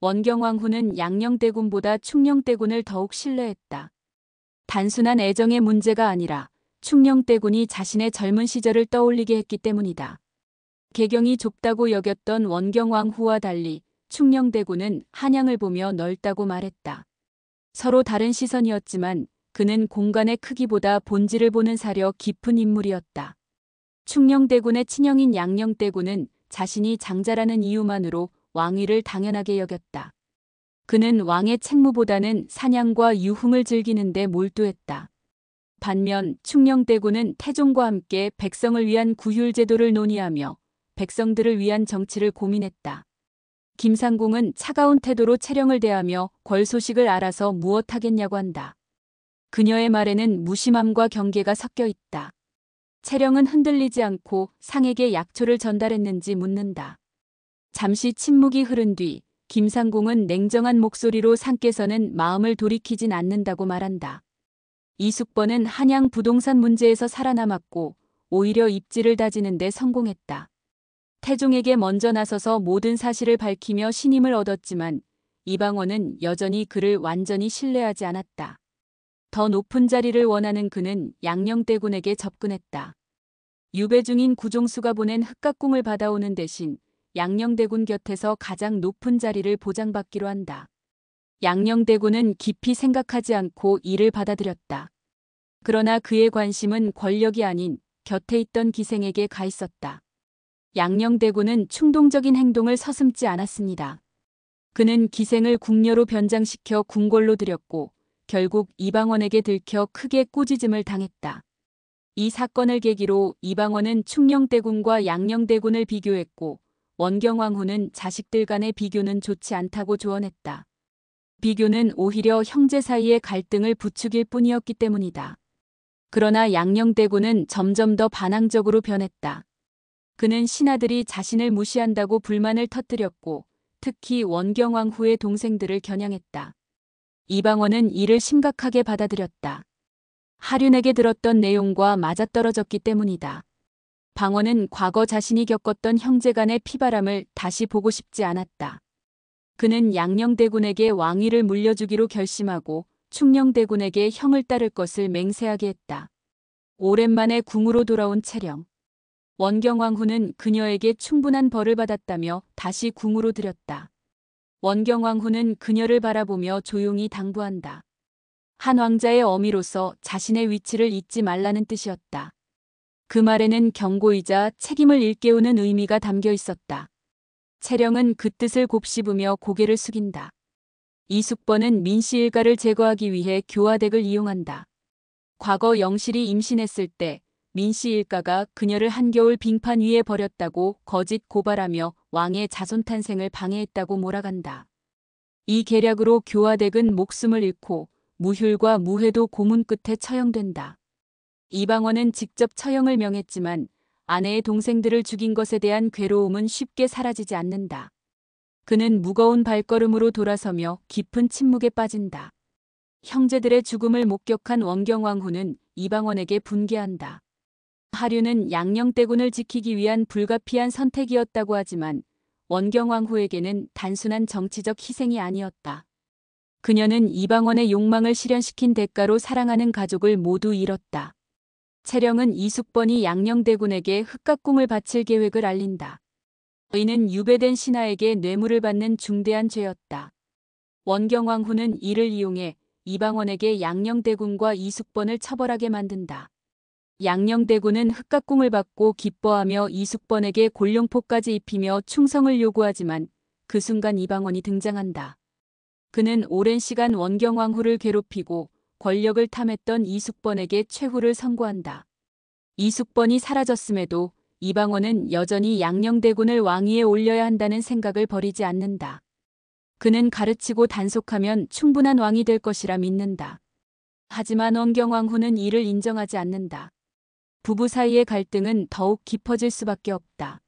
원경왕후는 양녕대군보다 충녕대군을 더욱 신뢰했다. 단순한 애정의 문제가 아니라 충녕대군이 자신의 젊은 시절을 떠올리게 했기 때문이다. 개경이 좁다고 여겼던 원경왕후와 달리 충녕대군은 한양을 보며 넓다고 말했다. 서로 다른 시선이었지만 그는 공간의 크기보다 본질을 보는 사려 깊은 인물이었다. 충녕대군의 친형인 양녕대군은 자신이 장자라는 이유만으로 왕위를 당연하게 여겼다. 그는 왕의 책무보다는 사냥과 유흥을 즐기는 데 몰두했다. 반면 충녕대군은 태종과 함께 백성을 위한 구휼제도를 논의하며 백성들을 위한 정치를 고민했다. 김상궁은 차가운 태도로 채령을 대하며 궐소식을 알아서 무엇하겠냐고 한다. 그녀의 말에는 무심함과 경계가 섞여 있다. 채령은 흔들리지 않고 상에게 약초를 전달했는지 묻는다. 잠시 침묵이 흐른 뒤 김상궁은 냉정한 목소리로 상께서는 마음을 돌이키진 않는다고 말한다. 이숙번은 한양 부동산 문제에서 살아남았고 오히려 입지를 다지는 데 성공했다. 태종에게 먼저 나서서 모든 사실을 밝히며 신임을 얻었지만 이방원은 여전히 그를 완전히 신뢰하지 않았다. 더 높은 자리를 원하는 그는 양녕대군에게 접근했다. 유배 중인 구종수가 보낸 흑각궁을 받아오는 대신 양녕대군 곁에서 가장 높은 자리를 보장받기로 한다. 양녕대군은 깊이 생각하지 않고 이를 받아들였다. 그러나 그의 관심은 권력이 아닌 곁에 있던 기생에게 가 있었다. 양녕대군은 충동적인 행동을 서슴지 않았습니다. 그는 기생을 궁녀로 변장시켜 궁궐로 들였고 결국 이방원에게 들켜 크게 꾸짖음을 당했다. 이 사건을 계기로 이방원은 충녕대군과 양녕대군을 비교했고 원경왕후는 자식들 간의 비교는 좋지 않다고 조언했다. 비교는 오히려 형제 사이의 갈등을 부추길 뿐이었기 때문이다. 그러나 양녕대군은 점점 더 반항적으로 변했다. 그는 신하들이 자신을 무시한다고 불만을 터뜨렸고 특히 원경왕후의 동생들을 겨냥했다. 이방원은 이를 심각하게 받아들였다. 하륜에게 들었던 내용과 맞아떨어졌기 때문이다. 방원은 과거 자신이 겪었던 형제 간의 피바람을 다시 보고 싶지 않았다. 그는 양녕대군에게 왕위를 물려주기로 결심하고 충녕대군에게 형을 따를 것을 맹세하게 했다. 오랜만에 궁으로 돌아온 채령. 원경왕후는 그녀에게 충분한 벌을 받았다며 다시 궁으로 들였다. 원경왕후는 그녀를 바라보며 조용히 당부한다. 한 왕자의 어미로서 자신의 위치를 잊지 말라는 뜻이었다. 그 말에는 경고이자 책임을 일깨우는 의미가 담겨 있었다. 채령은 그 뜻을 곱씹으며 고개를 숙인다. 이숙번은 민씨 일가를 제거하기 위해 교화댁을 이용한다. 과거 영실이 임신했을 때 민씨 일가가 그녀를 한겨울 빙판 위에 버렸다고 거짓 고발하며 왕의 자손 탄생을 방해했다고 몰아간다. 이 계략으로 교화댁은 목숨을 잃고 무휼과 무회도 고문 끝에 처형된다. 이방원은 직접 처형을 명했지만 아내의 동생들을 죽인 것에 대한 괴로움은 쉽게 사라지지 않는다. 그는 무거운 발걸음으로 돌아서며 깊은 침묵에 빠진다. 형제들의 죽음을 목격한 원경왕후는 이방원에게 분개한다. 하륜은 양녕대군을 지키기 위한 불가피한 선택이었다고 하지만 원경왕후에게는 단순한 정치적 희생이 아니었다. 그녀는 이방원의 욕망을 실현시킨 대가로 사랑하는 가족을 모두 잃었다. 채령은 이숙번이 양녕대군에게 흑각궁을 바칠 계획을 알린다. 이는 유배된 신하에게 뇌물을 받는 중대한 죄였다. 원경왕후는 이를 이용해 이방원에게 양녕대군과 이숙번을 처벌하게 만든다. 양녕대군은 흑각궁을 받고 기뻐하며 이숙번에게 골룡포까지 입히며 충성을 요구하지만 그 순간 이방원이 등장한다. 그는 오랜 시간 원경왕후를 괴롭히고 권력을 탐했던 이숙번에게 최후를 선고한다. 이숙번이 사라졌음에도 이방원은 여전히 양녕대군을 왕위에 올려야 한다는 생각을 버리지 않는다. 그는 가르치고 단속하면 충분한 왕이 될 것이라 믿는다. 하지만 원경왕후는 이를 인정하지 않는다. 부부 사이의 갈등은 더욱 깊어질 수밖에 없다.